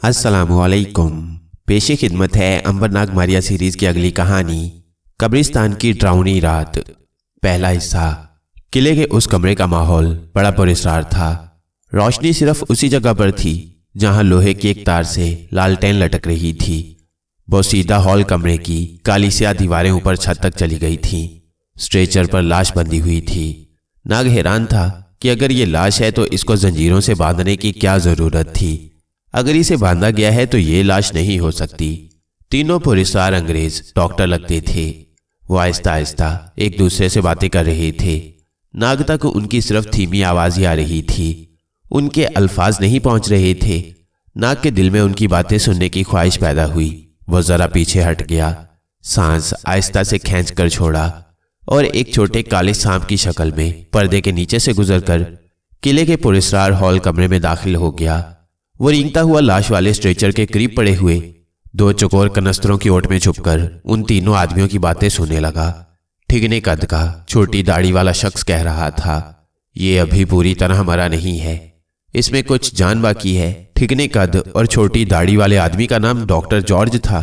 अस्सलामुअलैकुम। पेशे खिदमत है अंबरनाक मारिया सीरीज की अगली कहानी कब्रिस्तान की डरावनी रात। पहला हिस्सा। किले के उस कमरे का माहौल बड़ा पुरस्कार था। रोशनी सिर्फ उसी जगह पर थी जहां लोहे की एक तार से लालटेन लटक रही थी। वो सीधा हॉल कमरे की काली स्याह दीवारें ऊपर छत तक चली गई थीं। स्ट्रेचर पर लाश बंधी हुई थी। नाग हैरान था कि अगर ये लाश है तो इसको जंजीरों से बांधने की क्या जरूरत थी। अगर इसे बांधा गया है तो ये लाश नहीं हो सकती। तीनों पुरस्कार अंग्रेज डॉक्टर लगते थे। वो आहिस्ता आहिस्ता एक दूसरे से बातें कर रहे थे। नाग तक उनकी सिर्फ धीमी आवाज ही आ रही थी। उनके अल्फाज नहीं पहुंच रहे थे। नाग के दिल में उनकी बातें सुनने की ख्वाहिश पैदा हुई। वो जरा पीछे हट गया, सांस आहिस्ता से खींच कर छोड़ा और एक छोटे काले सांप की शक्ल में पर्दे के नीचे से गुजरकर किले के पुरस्कार हॉल कमरे में दाखिल हो गया। वो रेंगता हुआ लाश वाले स्ट्रेचर के करीब पड़े हुए दो चकोर कनस्तरों की ओट में छुपकर उन तीनों आदमियों की बातें सुनने लगा। ठिगने कद का छोटी दाढ़ी वाला शख्स कह रहा था, ये अभी पूरी तरह मरा नहीं है, इसमें कुछ जान बाकी है। ठिगने कद और छोटी दाढ़ी वाले आदमी का नाम डॉक्टर जॉर्ज था।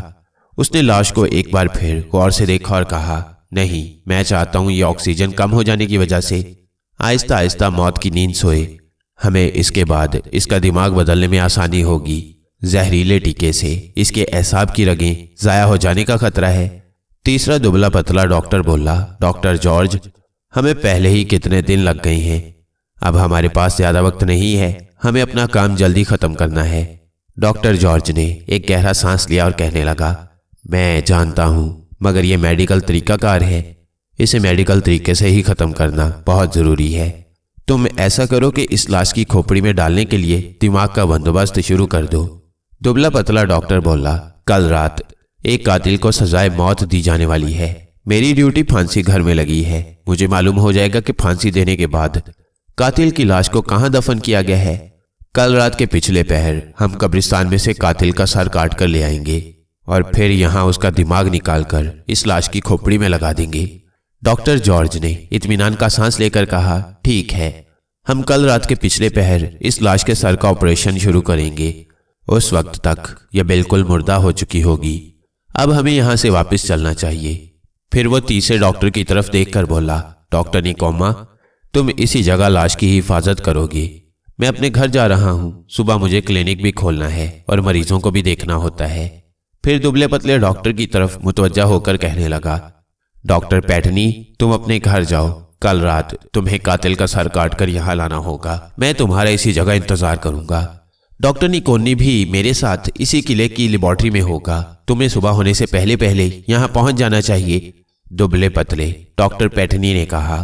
उसने लाश को एक बार फिर गौर से देखा और कहा, नहीं, मैं चाहता हूं ये ऑक्सीजन कम हो जाने की वजह से आहिस्ता आहिस्ता मौत की नींद सोए। हमें इसके बाद इसका दिमाग बदलने में आसानी होगी। जहरीले टीके से इसके एसाब की रगें जाया हो जाने का खतरा है। तीसरा दुबला पतला डॉक्टर बोला, डॉक्टर जॉर्ज, हमें पहले ही कितने दिन लग गए हैं। अब हमारे पास ज्यादा वक्त नहीं है, हमें अपना काम जल्दी खत्म करना है। डॉक्टर जॉर्ज ने एक गहरा सांस लिया और कहने लगा, मैं जानता हूं, मगर यह मेडिकल तरीकाकार है। इसे मेडिकल तरीके से ही खत्म करना बहुत जरूरी है। तुम ऐसा करो कि इस लाश की खोपड़ी में डालने के लिए दिमाग का बंदोबस्त शुरू कर दो। दुबला पतला डॉक्टर बोला, कल रात एक कातिल को सजाए मौत दी जाने वाली है। मेरी ड्यूटी फांसी घर में लगी है। मुझे मालूम हो जाएगा कि फांसी देने के बाद कातिल की लाश को कहां दफन किया गया है। कल रात के पिछले पहर हम कब्रिस्तान में से कातिल का सर काट कर ले आएंगे और फिर यहां उसका दिमाग निकालकर इस लाश की खोपड़ी में लगा देंगे। डॉक्टर जॉर्ज ने इत्मीनान का सांस लेकर कहा, ठीक है, हम कल रात के पिछले पहर इस लाश के सर का ऑपरेशन शुरू करेंगे। उस वक्त तक यह बिल्कुल मुर्दा हो चुकी होगी। अब हमें यहां से वापस चलना चाहिए। फिर वो तीसरे डॉक्टर की तरफ देखकर बोला, डॉक्टर निकोमा, तुम इसी जगह लाश की हिफाजत करोगे। मैं अपने घर जा रहा हूं। सुबह मुझे क्लिनिक भी खोलना है और मरीजों को भी देखना होता है। फिर दुबले पतले डॉक्टर की तरफ मुतवज्जा होकर कहने लगा, डॉक्टर पैटनी, तुम अपने घर जाओ। कल रात तुम्हें कातिल का सर काटकर यहां लाना होगा। मैं तुम्हारा इसी जगह इंतजार करूंगा। डॉक्टर निकोनी भी मेरे साथ इसी किले की लेबोरेटरी में होगा। तुम्हें सुबह होने से पहले पहले यहां पहुंच जाना चाहिए। दुबले पतले डॉक्टर पैटनी ने कहा,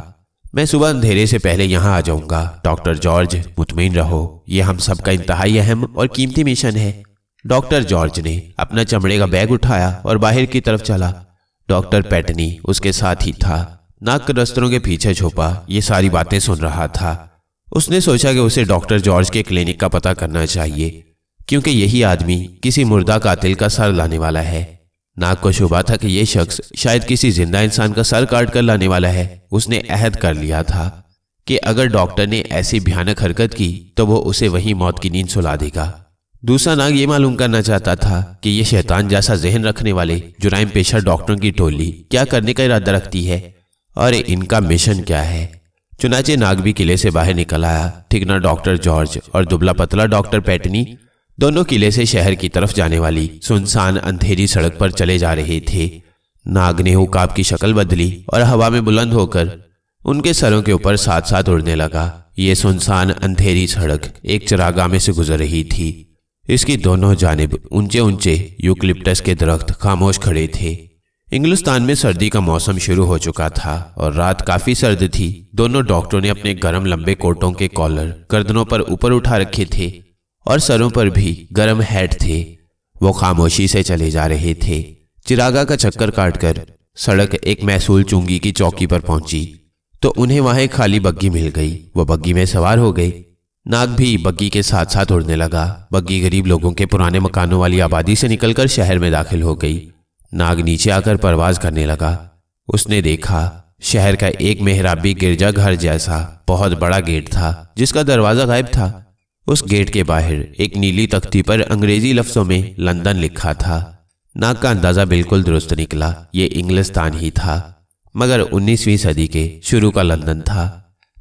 मैं सुबह अंधेरे से पहले यहां आ जाऊंगा। डॉक्टर जॉर्ज, मुतमईन रहो, यह हम सबका इंतहाई अहम और कीमती मिशन है। डॉक्टर जॉर्ज ने अपना चमड़े का बैग उठाया और बाहर की तरफ चला। डॉक्टर पैटनी उसके साथ ही था। नाक कनस्तरों के पीछे छुपा ये सारी बातें सुन रहा था। उसने सोचा कि उसे डॉक्टर जॉर्ज के क्लिनिक का पता करना चाहिए, क्योंकि यही आदमी किसी मुर्दा कातिल का सर लाने वाला है। नाक को शुबा था कि यह शख्स शायद किसी जिंदा इंसान का सर काट कर लाने वाला है। उसने अहद कर लिया था कि अगर डॉक्टर ने ऐसी भयानक हरकत की तो वो उसे वहीं मौत की नींद सुला देगा। दूसरा नाग ये मालूम करना चाहता था कि ये शैतान जैसा जहन रखने वाले जुराइम पेशा डॉक्टरों की टोली क्या करने का इरादा रखती है और इनका मिशन क्या है। चुनाचे नाग भी किले से बाहर निकल आया। ठिगना डॉक्टर जॉर्ज और दुबला पतला डॉक्टर पैटनी दोनों किले से शहर की तरफ जाने वाली सुनसान अंधेरी सड़क पर चले जा रहे थे। नाग ने उकाब की शक्ल बदली और हवा में बुलंद होकर उनके सरों के ऊपर साथ साथ उड़ने लगा। ये सुनसान अंधेरी सड़क एक चरागाह में से गुजर रही थी। इसकी दोनों जानिब ऊंचे ऊंचे यूकलिप्टस के दरख्त खामोश खड़े थे। इंग्लिस्तान में सर्दी का मौसम शुरू हो चुका था और रात काफी सर्द थी। दोनों डॉक्टरों ने अपने गर्म लंबे कोटों के कॉलर गर्दनों पर ऊपर उठा रखे थे और सरों पर भी गर्म हैट थे। वो खामोशी से चले जा रहे थे। चिरागा का चक्कर काटकर सड़क एक महसूल चुंगी की चौकी पर पहुंची तो उन्हें वहां एक खाली बग्गी मिल गई। वो बग्गी में सवार हो गए। नाग भी बग्गी के साथ साथ उड़ने लगा। बग्गी गरीब लोगों के पुराने मकानों वाली आबादी से निकलकर शहर में दाखिल हो गई। नाग नीचे आकर परवाज करने लगा। उसने देखा शहर का एक मेहराबी गिरजा घर जैसा बहुत बड़ा गेट था जिसका दरवाजा गायब था। उस गेट के बाहर एक नीली तख्ती पर अंग्रेजी लफ्जों में लंदन लिखा था। नाग का अंदाजा बिल्कुल दुरुस्त निकला, ये इंग्लिस्तान ही था, मगर 19वीं सदी के शुरू का लंदन था,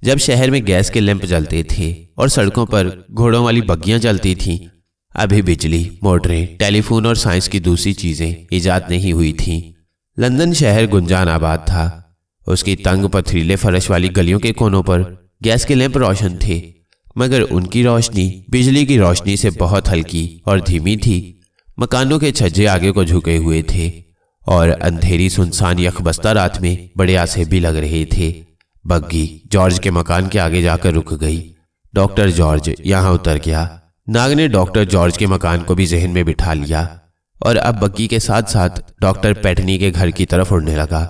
जब शहर में गैस के लैंप जलते थे और सड़कों पर घोड़ों वाली बग्गियां चलती थीं। अभी बिजली, मोटरें, टेलीफोन और साइंस की दूसरी चीजें इजाद नहीं हुई थीं। लंदन शहर गुंजान आबाद था। उसकी तंग पथरीले फर्श वाली गलियों के कोनों पर गैस के लैंप रोशन थे, मगर उनकी रोशनी बिजली की रोशनी से बहुत हल्की और धीमी थी। मकानों के छज्जे आगे को झुके हुए थे और अंधेरी सुनसान यखबस्ता रात में बड़े आसे भी लग रहे थे। बग्गी जॉर्ज के मकान के आगे जाकर रुक गई। डॉक्टर जॉर्ज यहां उतर गया। नाग ने डॉक्टर जॉर्ज के मकान को भी जहन में बिठा लिया और अब बग्गी के साथ साथ डॉक्टर पैटनी के घर की तरफ उड़ने लगा।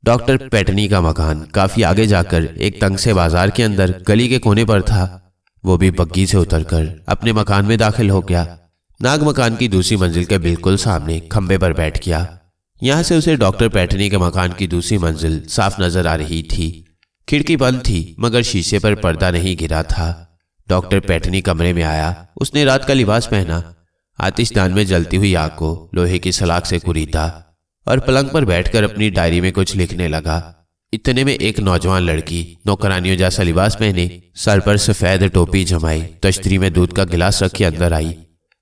डॉक्टर पैटनी का मकान काफी आगे जाकर एक तंग से बाजार के अंदर गली के कोने पर था। वो भी बग्गी से उतरकर अपने मकान में दाखिल हो गया। नाग मकान की दूसरी मंजिल के बिल्कुल सामने खंबे पर बैठ गया। यहां से उसे डॉक्टर पैटनी के मकान की दूसरी मंजिल साफ नजर आ रही थी। खिड़की बंद थी, मगर शीशे पर पर्दा नहीं गिरा था। डॉक्टर पैटनी कमरे में आया। उसने रात का लिबास पहना, आतिशदान में जलती हुई आग को लोहे की सलाख से कुरीदा और पलंग पर बैठकर अपनी डायरी में कुछ लिखने लगा। इतने में एक नौजवान लड़की नौकरानियों जैसा लिबास पहने, सर पर सफेद टोपी जमाई, तश्तरी में दूध का गिलास रखे अंदर आई।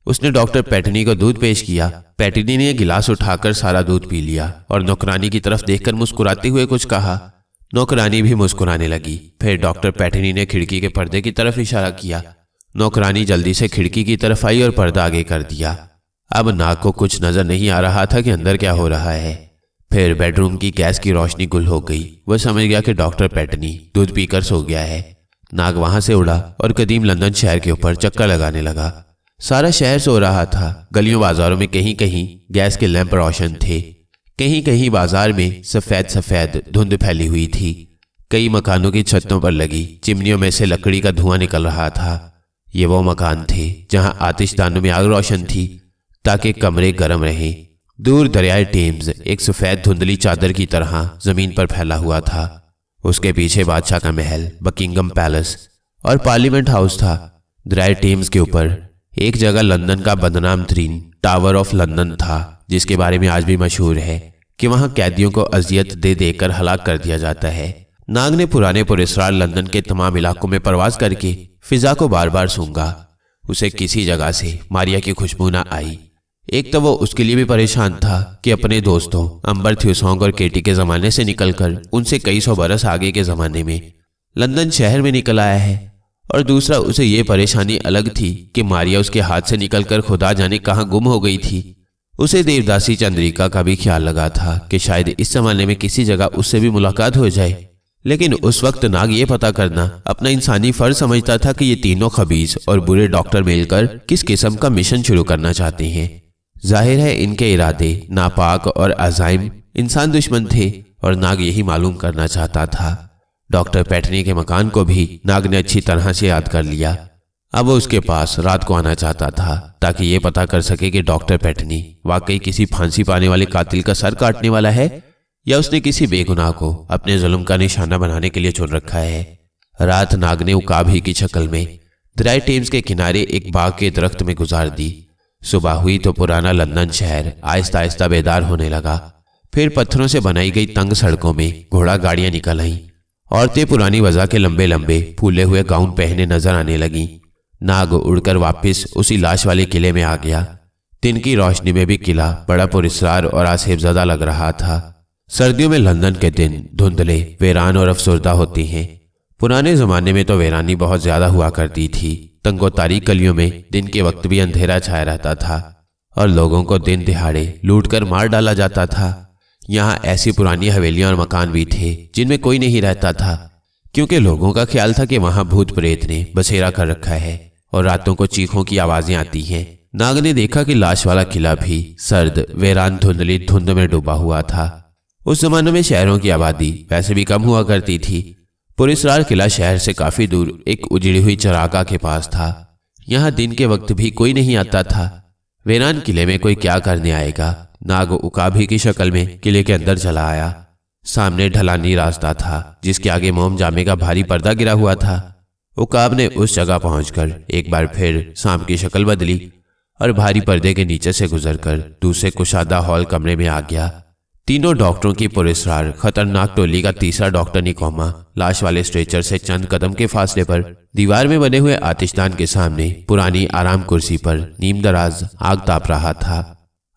उसने डॉक्टर पैटनी को दूध पेश किया। पैटनी ने गिलास उठाकर सारा दूध पी लिया और नौकरानी की तरफ देखकर मुस्कुराते हुए कुछ कहा। नौकरानी भी मुस्कुराने लगी। फिर डॉक्टर पैटनी ने खिड़की के पर्दे की तरफ इशारा किया। नौकरानी जल्दी से खिड़की की तरफ आई और पर्दा आगे कर दिया। अब नाग को कुछ नजर नहीं आ रहा था कि अंदर क्या हो रहा है। फिर बेडरूम की गैस की रोशनी गुल हो गई। वह समझ गया कि डॉक्टर पैटनी दूध पीकर सो गया है। नाग वहां से उड़ा और कदीम लंदन शहर के ऊपर चक्कर लगाने लगा। सारा शहर सो रहा था। गलियों बाजारों में कहीं कहीं गैस के लैंप रोशन थे, कहीं कहीं बाजार में सफेद सफेद धुंध फैली हुई थी। कई मकानों की छतों पर लगी चिमनियों में से लकड़ी का धुआं निकल रहा था। ये वो मकान थे जहां आतिशदानों में आग रोशन थी ताकि कमरे गर्म रहे। दूर दरियाए टेम्स एक सफेद धुंधली चादर की तरह जमीन पर फैला हुआ था। उसके पीछे बादशाह का महल, बकिंगम पैलेस और पार्लियामेंट हाउस था। दरियाए टेम्स के ऊपर एक जगह लंदन का बदनाम तरीन टावर ऑफ लंदन था, जिसके बारे में आज भी मशहूर है कि वहां कैदियों को अजियत दे देकर हलाक कर दिया जाता है। नाग ने पुराने पुरस्कार लंदन के तमाम इलाकों में प्रवास करके फिजा को बार बार सूंघा। उसे किसी जगह से मारिया की खुशबू न आई। एक तो वो उसके लिए भी परेशान था कि अपने दोस्तों अंबर थ्यूसोंग और केटी के जमाने से निकलकर उनसे कई सौ बरस आगे के जमाने में लंदन शहर में निकल आया है, और दूसरा उसे ये परेशानी अलग थी कि मारिया उसके हाथ से निकलकर खुदा जाने कहां गुम हो गई थी। उसे देवदासी चंद्रिका का भी ख्याल लगा था कि शायद इस जमाने में किसी जगह उससे भी मुलाकात हो जाए, लेकिन उस वक्त नाग ये पता करना अपना इंसानी फर्ज समझता था कि ये तीनों खबीस और बुरे डॉक्टर मिलकर किस किस्म का मिशन शुरू करना चाहते हैं। जाहिर है इनके इरादे नापाक और अजाइम इंसान दुश्मन थे और नाग यही मालूम करना चाहता था। डॉक्टर पैटनी के मकान को भी नाग ने अच्छी तरह से याद कर लिया। अब वो उसके पास रात को आना चाहता था ताकि ये पता कर सके कि डॉक्टर पैटनी वाकई किसी फांसी पाने वाले कातिल का सर काटने वाला है या उसने किसी बेगुनाह को अपने जुल्म का निशाना बनाने के लिए चुन रखा है। रात नाग ने उकाब ही की शक्ल में दरियाए टेम्स के किनारे एक बाग के दरख्त में गुजार दी। सुबह हुई तो पुराना लंदन शहर आहिस्ता आहिस्ता बेदार होने लगा। फिर पत्थरों से बनाई गई तंग सड़कों में घोड़ा गाड़ियां निकल आईं। औरतें पुरानी वजह के लंबे लंबे फूले हुए गाउन पहने नजर आने लगीं। नाग उड़कर वापस उसी लाश वाले किले में आ गया। दिन की रोशनी में भी किला बड़ा पुरस्कार और आसेबजदा लग रहा था। सर्दियों में लंदन के दिन धुंधले, वीरान और अफसरदा होती हैं। पुराने जमाने में तो वीरानी बहुत ज्यादा हुआ करती थी। तंगो तारीख गलियों में दिन के वक्त भी अंधेरा छाया रहता था और लोगों को दिन दिहाड़े लूट कर मार डाला जाता था। यहाँ ऐसी पुरानी हवेलियां और मकान भी थे जिनमें कोई नहीं रहता था, क्योंकि लोगों का ख्याल था कि वहां भूत प्रेत ने बसेरा कर रखा है और रातों को चीखों की आवाजें आती हैं। नाग ने देखा कि लाश वाला किला भी सर्द, वीरान, धुंधली धुंध में डूबा हुआ था। उस जमाने में शहरों की आबादी वैसे भी कम हुआ करती थी। पुरस्कार किला शहर से काफी दूर एक उजड़ी हुई चरागाह के पास था। यहाँ दिन के वक्त भी कोई नहीं आता था। वीरान किले में कोई क्या करने आएगा। नाग उकाभी की शक्ल में किले के अंदर चला आया। सामने ढलानी रास्ता था जिसके आगे मोम जामे का भारी पर्दा गिरा हुआ था। उकाब ने उस जगह पहुंचकर एक बार फिर सांप की शक्ल बदली और भारी पर्दे के नीचे से गुजरकर दूसरे कुशादा हॉल कमरे में आ गया। तीनों डॉक्टरों की पुरस्कार खतरनाक टोली का तीसरा डॉक्टर निकोमा लाश वाले स्ट्रेचर से चंद कदम के फासले पर दीवार में बने हुए आतिशदान के सामने पुरानी आराम कुर्सी पर नीम दराज आग ताप रहा था।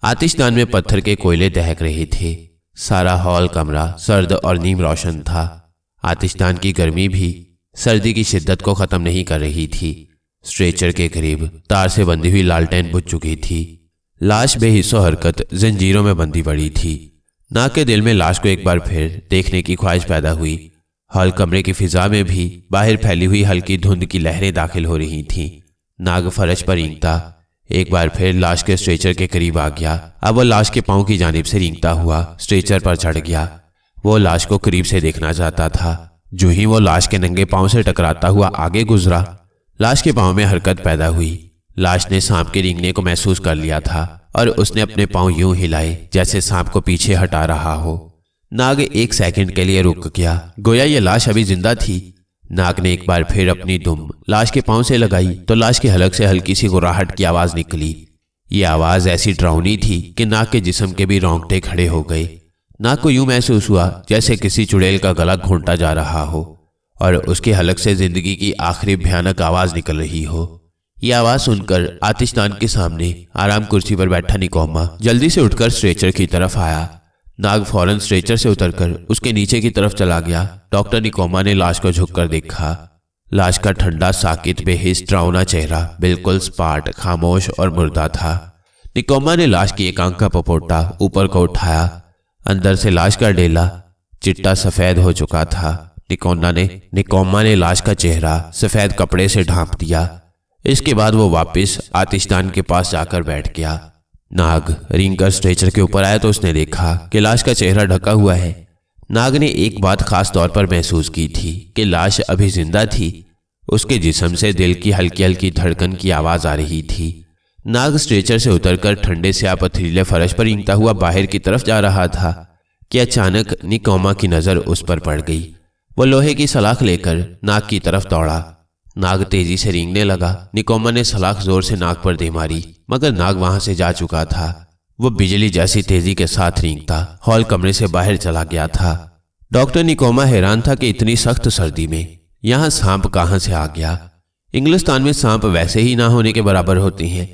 आतिशदान में पत्थर के कोयले दहक रहे थे। सारा हॉल कमरा सर्द और नीम रोशन था। आतिशदान की गर्मी भी सर्दी की शिद्दत को खत्म नहीं कर रही थी। स्ट्रेचर के करीब तार से बंधी हुई लालटेन बुझ चुकी थी। लाश बेहिस्सो हरकत जंजीरों में बंधी पड़ी थी। नाग के दिल में लाश को एक बार फिर देखने की ख्वाहिश पैदा हुई। हॉल कमरे की फिजा में भी बाहर फैली हुई हल्की धुंध की लहरें दाखिल हो रही थीं। नाग फर्श पर रेंगता एक बार फिर लाश के स्ट्रेचर के करीब आ गया। अब वह लाश के पांव की जानिब से रेंगता हुआ स्ट्रेचर पर चढ़ गया। वो लाश को करीब से देखना चाहता था। जो ही वो लाश के नंगे पांव से टकराता हुआ आगे गुजरा, लाश के पांव में हरकत पैदा हुई। लाश ने सांप के रेंगने को महसूस कर लिया था और उसने अपने पांव यूं हिलाए जैसे सांप को पीछे हटा रहा हो। नाग एक सेकंड के लिए रुक गया, गोया ये लाश अभी जिंदा थी। नाग ने एक बार फिर अपनी दुम लाश के पांव से लगाई तो लाश की हलक से हल्की सी गुर्राहट की आवाज निकली। ये आवाज ऐसी डरावनी थी कि नाग के जिस्म के भी रोंगटे खड़े हो गए। नाग को यूं महसूस हुआ जैसे किसी चुड़ैल का गला घोंटा जा रहा हो और उसकी हलक से जिंदगी की आखिरी भयानक आवाज निकल रही हो। यह आवाज सुनकर आतिशदान के सामने आराम कुर्सी पर बैठा निकोमा जल्दी से उठकर स्ट्रेचर की तरफ आया। नाग फौरन स्ट्रेचर से उतरकर उसके नीचे की तरफ चला गया। डॉक्टर निकोमा ने लाश को झुककर देखा। लाश का ठंडा, साकित, बेहिस, डरावना चेहरा बिल्कुल सपाट, खामोश और मुर्दा था। निकोमा ने लाश की एक आंख का पपोटा ऊपर को उठाया। अंदर से लाश का डेला चिट्टा सफेद हो चुका था। निकोमा ने लाश का चेहरा सफेद कपड़े से ढांप दिया। इसके बाद वो वापस आतिशदान के पास जाकर बैठ गया। नाग रेंगकर स्ट्रेचर के ऊपर आया तो उसने देखा कि लाश का चेहरा ढका हुआ है। नाग ने एक बात खास तौर पर महसूस की थी कि लाश अभी जिंदा थी। उसके जिस्म से दिल की हल्की हल्की धड़कन की आवाज आ रही थी। नाग स्ट्रेचर से उतरकर ठंडे से पथरीले फर्श पर रेंगता हुआ बाहर की तरफ जा रहा था कि अचानक निकोमा की नजर उस पर पड़ गई। वो लोहे की सलाख लेकर नाग की तरफ दौड़ा। नाग तेजी से रेंगने लगा। निकोमा ने सलाख जोर से नाग पर दे मारी, मगर नाग वहां से जा चुका था। वो बिजली जैसी तेजी के साथ रेंगता हॉल कमरे से बाहर चला गया था। डॉक्टर निकोमा हैरान था कि इतनी सख्त सर्दी में यहां सांप कहां से आ गया। इंग्लिस्तान में सांप वैसे ही ना होने के बराबर होते हैं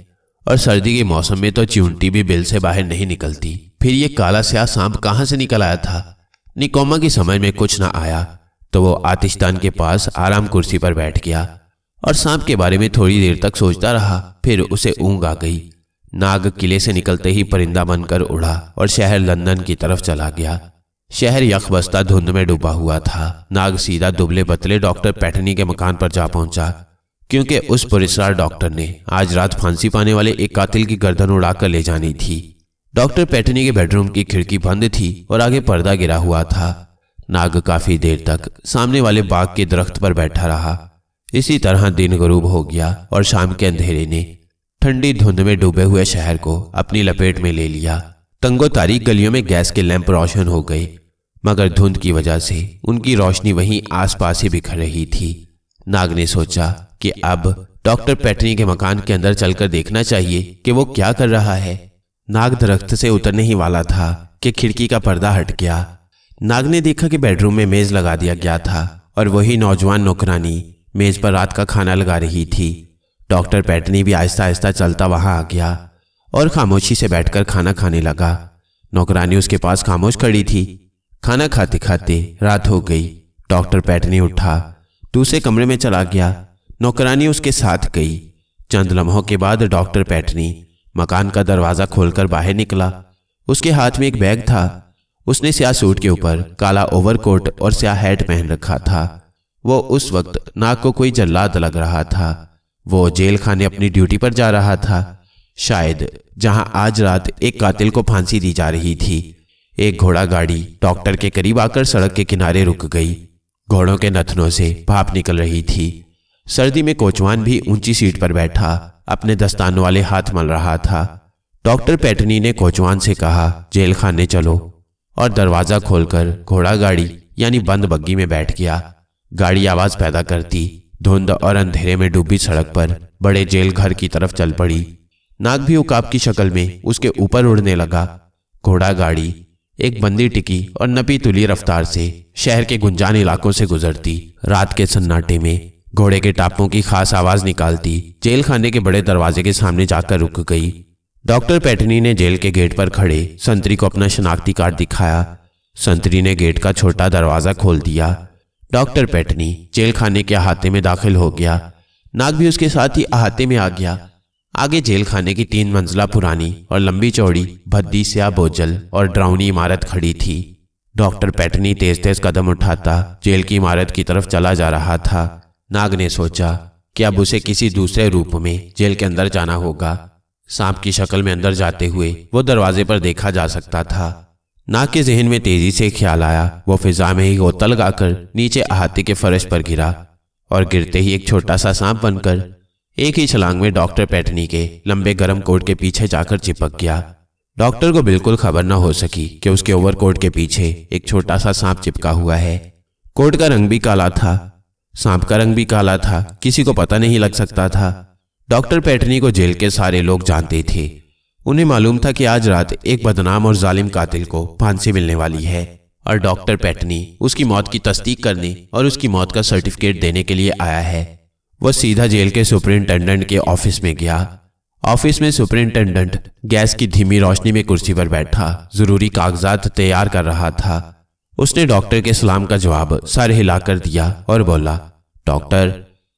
और सर्दी के मौसम में तो चिमटी भी बिल से बाहर नहीं निकलती। फिर ये काला स्याह सांप कहां से निकल आया था। निकोमा की समझ में कुछ ना आया तो वो आतिशदान के पास आराम कुर्सी पर बैठ गया और सांप के बारे में थोड़ी देर तक सोचता रहा। फिर उसे ऊँग आ गई। नाग किले से निकलते ही परिंदा बनकर उड़ा और शहर लंदन की तरफ चला गया। शहर यखबस्ता धुंध में डूबा हुआ था। नाग सीधा दुबले पतले डॉक्टर पैटनी के मकान पर जा पहुंचा, क्योंकि उस पुरस्कार डॉक्टर ने आज रात फांसी पाने वाले एक कातिल की गर्दन उड़ाकर ले जानी थी। डॉक्टर पैटनी के बेडरूम की खिड़की बंद थी और आगे पर्दा गिरा हुआ था। नाग काफी देर तक सामने वाले बाग के दरख्त पर बैठा रहा। इसी तरह दिन गरूब हो गया और शाम के अंधेरे ने ठंडी धुंध में डूबे हुए शहर को अपनी लपेट में ले लिया। तंगो तारीख गलियों में गैस के लैंप रोशन हो गए, मगर धुंध की वजह से उनकी रोशनी वहीं आसपास ही बिखर रही थी। नाग ने सोचा कि अब डॉक्टर पैटनी के मकान के अंदर चलकर देखना चाहिए कि वो क्या कर रहा है। नाग दरख्त से उतरने ही वाला था कि खिड़की का पर्दा हट गया। नाग ने देखा कि बेडरूम में मेज लगा दिया गया था और वही नौजवान नौकरानी मेज पर रात का खाना लगा रही थी। डॉक्टर पैटनी भी आहिस्ता आहिस्ता चलता वहां आ गया और खामोशी से बैठकर खाना खाने लगा। नौकरानी उसके पास खामोश खड़ी थी। खाना खाते खाते रात हो गई। डॉक्टर पैटनी उठा, दूसरे कमरे में चला गया। नौकरानी उसके साथ गई। चंद लम्हों के बाद डॉक्टर पैटनी मकान का दरवाजा खोलकर बाहर निकला। उसके हाथ में एक बैग था। उसने स्याह सूट के ऊपर काला ओवरकोट और स्याह हैट पहन रखा था। वो उस वक्त नाग को कोई जल्लाद लग रहा था। वो जेल खाने अपनी ड्यूटी पर जा रहा था, शायद जहां आज रात एक कातिल को फांसी दी जा रही थी। एक घोड़ा गाड़ी डॉक्टर के करीब आकर सड़क के किनारे रुक गई। घोड़ों के नथनों से भाप निकल रही थी। सर्दी में कोचवान भी ऊंची सीट पर बैठा अपने दस्तानों वाले हाथ मल रहा था। डॉक्टर पैटनी ने कोचवान से कहा, जेल खाने चलो, और दरवाजा खोलकर घोड़ा गाड़ी यानी बंद बग्गी में बैठ गया। गाड़ी आवाज पैदा करती धुंध और अंधेरे में डूबी सड़क पर बड़े जेल घर की तरफ चल पड़ी। नाग भी उकाब की शक्ल में उसके ऊपर उड़ने लगा। घोड़ा गाड़ी एक बंदी टिकी और नपी तुली रफ्तार से शहर के गुंजान इलाकों से गुजरती रात के सन्नाटे में घोड़े के टापों की खास आवाज निकालती जेल खाने के बड़े दरवाजे के सामने जाकर रुक गई। डॉक्टर पैटनी ने जेल के गेट पर खड़े संतरी को अपना शनाख्ती कार्ड दिखाया। संतरी ने गेट का छोटा दरवाजा खोल दिया। डॉक्टर पैटनी जेल खाने के अहाते में दाखिल हो गया। नाग भी उसके साथ ही अहाते में आ गया। आगे जेल खाने की 3 मंजिला पुरानी और लंबी चौड़ी भद्दी स्याह बोझल और डरावनी इमारत खड़ी थी। डॉक्टर पैटनी तेज तेज कदम उठाता जेल की इमारत की तरफ चला जा रहा था। नाग ने सोचा कि अब उसे किसी दूसरे रूप में जेल के अंदर जाना होगा। सांप की शक्ल में अंदर जाते हुए वो दरवाजे पर देखा जा सकता था। नाग के जहन में तेजी से ख्याल आया। वो फिजा में ही गोता लगाकर नीचे अहाते के फर्श पर गिरा और गिरते ही एक छोटा सा सांप बनकर एक ही छलांग में डॉक्टर पैटनी के लंबे गर्म कोट के पीछे जाकर चिपक गया। डॉक्टर को बिल्कुल खबर न हो सकी कि उसके ओवरकोट के पीछे एक छोटा सा सांप चिपका हुआ है। कोट का रंग भी काला था, सांप का रंग भी काला था। किसी को पता नहीं लग सकता था। डॉक्टर पैटनी को जेल के सारे लोग जानते थे। उन्हें मालूम था कि आज रात एक बदनाम और जालिम कातिल को फांसी मिलने वाली है और डॉक्टर पैटनी उसकी मौत की तस्दीक करने और उसकी मौत का सर्टिफिकेट देने के लिए आया है। वह सीधा जेल के सुपरिंटेंडेंट के ऑफिस में गया। ऑफिस में सुपरिंटेंडेंट गैस की धीमी रोशनी में कुर्सी पर बैठा जरूरी कागजात तैयार कर रहा था। उसने डॉक्टर के सलाम का जवाब सर हिलाकर दिया और बोला, डॉक्टर,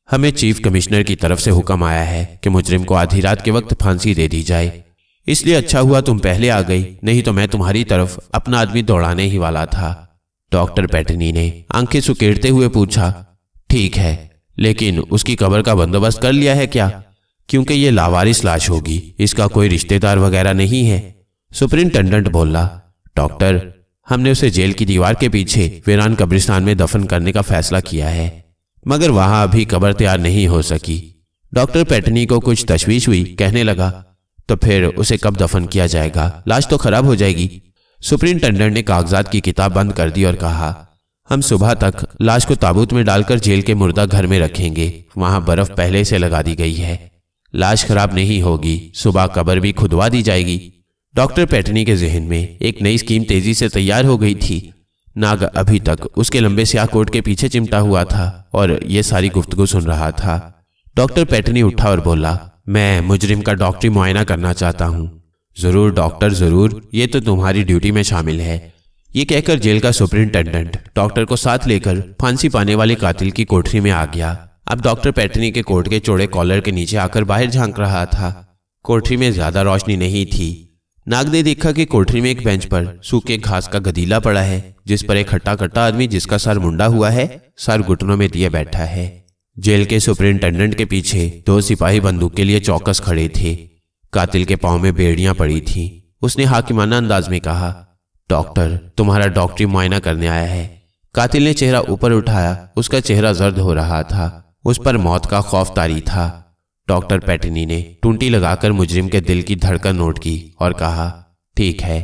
हमें चीफ कमिश्नर की तरफ से हुक्म आया है कि मुजरिम को आधी रात के वक्त फांसी दे दी जाए। इसलिए अच्छा हुआ तुम पहले आ गई, नहीं तो मैं तुम्हारी तरफ अपना आदमी दौड़ाने ही वाला था। डॉक्टर पैटनी ने आंखें सुकेड़ते हुए पूछा, ठीक है, लेकिन उसकी कब्र का बंदोबस्त कर लिया है क्या? क्योंकि ये लावारिस लाश होगी, इसका कोई रिश्तेदार वगैरह नहीं है। सुपरिंटेंडेंट बोला, डॉक्टर, हमने उसे जेल की दीवार के पीछे वीरान कब्रिस्तान में दफन करने का फैसला किया है, मगर वहां अभी कब्र तैयार नहीं हो सकी। डॉक्टर पैटनी को कुछ तशवीश हुई, कहने लगा, तो फिर उसे कब दफन किया जाएगा? लाश तो खराब हो जाएगी। सुपरिंटेंडेंट ने कागजात की किताब बंद कर दी और कहा, हम सुबह तक लाश को ताबूत में डालकर जेल के मुर्दा घर में रखेंगे। वहां बर्फ पहले से लगा दी गई है। लाश खराब नहीं होगी, सुबह कब्र भी खुदवा दी जाएगी। डॉक्टर पैटनी के जहन में एक नई स्कीम तेजी से तैयार हो गई थी। नाग अभी तक उसके लंबे स्याह कोट के पीछे चिमटा हुआ था और ये सारी गुफ्तगू सुन रहा था। डॉक्टर पैटनी उठा और बोला, मैं मुजरिम का डॉक्टरी मुआयना करना चाहता हूँ। जरूर डॉक्टर, जरूर, ये तो तुम्हारी ड्यूटी में शामिल है। ये कहकर जेल का सुपरिंटेंडेंट डॉक्टर को साथ लेकर फांसी पाने वाले कातिल की कोठरी में आ गया। अब डॉक्टर पैटनी के कोट के चौड़े कॉलर के नीचे आकर बाहर झांक रहा था। कोठरी में ज्यादा रोशनी नहीं थी। नाग ने देखा कि कोठरी में एक बेंच पर सूखे घास का गदीला पड़ा है, जिस पर एक हट्टा कट्टा आदमी जिसका सर मुंडा हुआ है, सर घुटनों में दिए बैठा है। जेल के सुपरिंटेंडेंट के पीछे 2 सिपाही बंदूक के लिए चौकस खड़े थे। कातिल के पांव में बेड़ियां पड़ी थीं। उसने हाकिमाना अंदाज में कहा, डॉक्टर, तुम्हारा डॉक्टरी मुआयना करने आया है। कातिल ने चेहरा ऊपर उठाया। उसका चेहरा जर्द हो रहा था। उस पर मौत का खौफ तारी था। डॉक्टर पैटनी ने टूंटी लगाकर मुजरिम के दिल की धड़कन नोट की और कहा, ठीक है।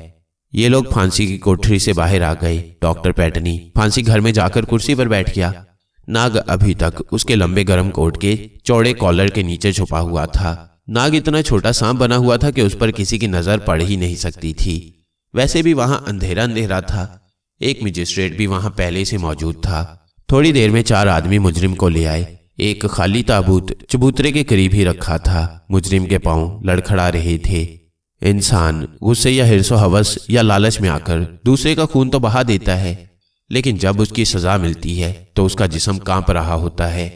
ये लोग फांसी की कोठरी से बाहर आ गए। डॉक्टर पैटनी फांसी घर में जाकर कुर्सी पर बैठ गया। नाग अभी तक उसके लंबे गर्म कोट के चौड़े कॉलर के नीचे छुपा हुआ था। नाग इतना छोटा सांप बना हुआ था कि उस पर किसी की नजर पड़ ही नहीं सकती थी। वैसे भी वहां अंधेरा अंधेरा था। एक मजिस्ट्रेट भी वहां पहले से मौजूद था। थोड़ी देर में 4 आदमी मुजरिम को ले आए। एक खाली ताबूत चबूतरे के करीब ही रखा था। मुजरिम के पांव लड़खड़ा रहे थे। इंसान गुस्से या हिर्सो हवस या लालच में आकर दूसरे का खून तो बहा देता है, लेकिन जब उसकी सजा मिलती है तो उसका जिस्म कांप रहा होता है,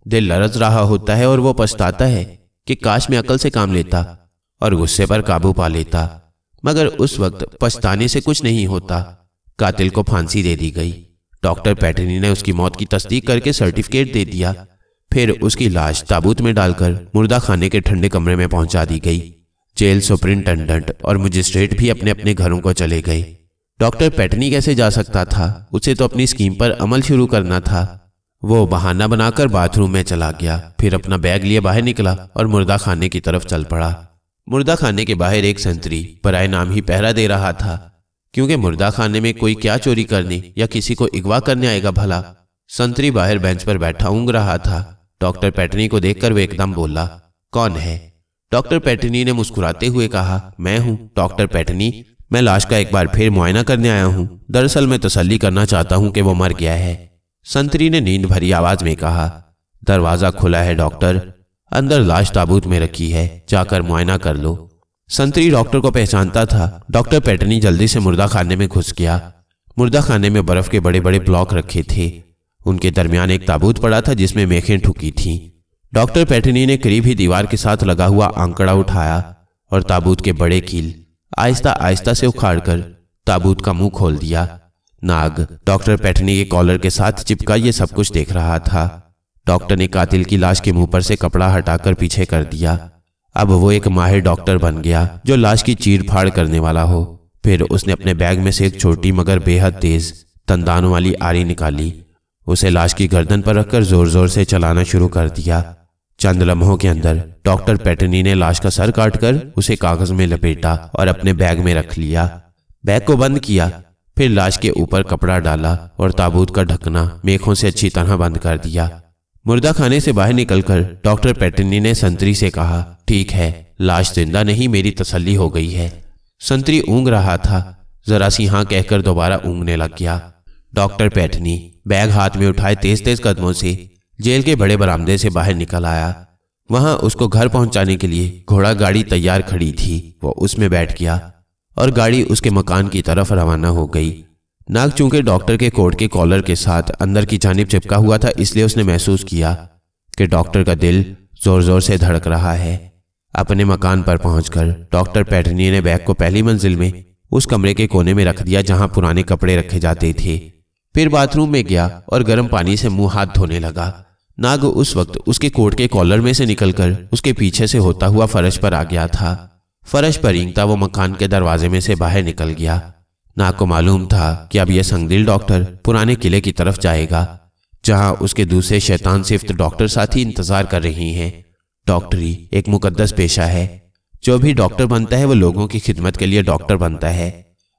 दिल लरज रहा होता है और वो पछताता है कि काश मैं अकल से काम लेता और गुस्से पर काबू पा लेता। मगर उस वक्त पछताने से कुछ नहीं होता। कातिल को फांसी दे दी गई। डॉक्टर पैटनी ने उसकी मौत की तस्दीक करके सर्टिफिकेट दे दिया। फिर उसकी लाश ताबूत में डालकर मुर्दा खाने के ठंडे कमरे में पहुंचा दी गई। जेल सुपरिंटेंडेंट और मजिस्ट्रेट भी अपने अपने घरों को चले गए। डॉक्टर पैटनी कैसे जा सकता था? उसे तो अपनी स्कीम पर अमल शुरू करना था। वो बहाना बनाकर बाथरूम में चला गया, फिर अपना बैग लिए बाहर निकला और मुर्दा खाने की तरफ चल पड़ा। मुर्दा खाने के बाहर एक संतरी पराए नाम ही पहरा दे रहा था, क्योंकि मुर्दा खाने में कोई क्या चोरी करने या किसी को अगवा करने आएगा भला। संतरी बाहर बेंच पर बैठा ऊँग रहा था। डॉक्टर पैटनी को देखकर वो एकदम बोला, कौन है? डॉक्टर पैटनी ने मुस्कुराते हुए कहा, मैं हूं डॉक्टर पैटनी। मैं लाश का एक बार फिर मुआयना करने आया हूं। दरअसल मैं तसल्ली करना चाहता हूं कि वो मर गया है। संतरी ने नींद भरी आवाज में कहा, दरवाजा खुला है डॉक्टर, अंदर लाश ताबूत में रखी है, जाकर मुआयना कर लो। संतरी डॉक्टर को पहचानता था। डॉक्टर पैटनी जल्दी से मुर्दा खाने में घुस गया। मुर्दा खाने में बर्फ के बड़े बड़े ब्लॉक रखे थे। उनके दरमियान एक ताबूत पड़ा था जिसमें मेखें ठुकी थीं। डॉक्टर पैटनी ने करीब ही दीवार के साथ लगा हुआ आंकड़ा उठाया और ताबूत के बड़े कील आहिस्ता आहिस्ता से उखाड़कर ताबूत का मुंह खोल दिया। नाग डॉक्टर पैटनी के कॉलर के साथ चिपका ये सब कुछ देख रहा था। डॉक्टर ने कातिल की लाश के मुंह पर से कपड़ा हटाकर पीछे कर दिया। अब वो एक माहिर डॉक्टर बन गया जो लाश की चीर फाड़ करने वाला हो। फिर उसने अपने बैग में से एक छोटी मगर बेहद तेज तंदानों वाली आरी निकाली। उसे लाश की गर्दन पर रखकर जोर जोर से चलाना शुरू कर दिया। चंद लम्हों के अंदर डॉक्टर पैटनी ने लाश का सर काटकर उसे कागज में लपेटा और अपने बैग में रख लिया। बैग को बंद किया, फिर लाश के ऊपर कपड़ा डाला और ताबूत का ढकना मेखों से अच्छी तरह बंद कर दिया। मुर्दा खाने से बाहर निकलकर डॉक्टर पैटनी ने संतरी से कहा, ठीक है, लाश जिंदा नहीं, मेरी तसल्ली हो गई है। संतरी ऊँग रहा था, जरा सी हाँ कहकर दोबारा ऊँगने लग गया। डॉक्टर पैटनी बैग हाथ में उठाए तेज तेज कदमों से जेल के बड़े बरामदे से बाहर निकल आया। वहां उसको घर पहुंचाने के लिए घोड़ा गाड़ी तैयार खड़ी थी। वो उसमें बैठ गया और गाड़ी उसके मकान की तरफ रवाना हो गई। नाग चूंकि डॉक्टर के कोट के कॉलर के साथ अंदर की जानिब चिपका हुआ था, इसलिए उसने महसूस किया कि डॉक्टर का दिल जोर जोर से धड़क रहा है। अपने मकान पर पहुंचकर डॉक्टर पैटनी ने बैग को पहली मंजिल में उस कमरे के कोने में रख दिया जहां पुराने कपड़े रखे जाते थे। फिर बाथरूम में गया और गर्म पानी से मुंह हाथ धोने लगा। नाग उस वक्त उसके कोट के कॉलर में से निकलकर उसके पीछे से होता हुआ फर्श पर आ गया था। फर्श पर रेंगता वो मकान के दरवाजे में से बाहर निकल गया। नाग को मालूम था कि अब यह संगदिल डॉक्टर पुराने किले की तरफ जाएगा जहां उसके दूसरे शैतान सिफ्त डॉक्टर साथी इंतजार कर रही हैं। डॉक्टरी एक मुकद्दस पेशा है। जो भी डॉक्टर बनता है वो लोगों की खिदमत के लिए डॉक्टर बनता है,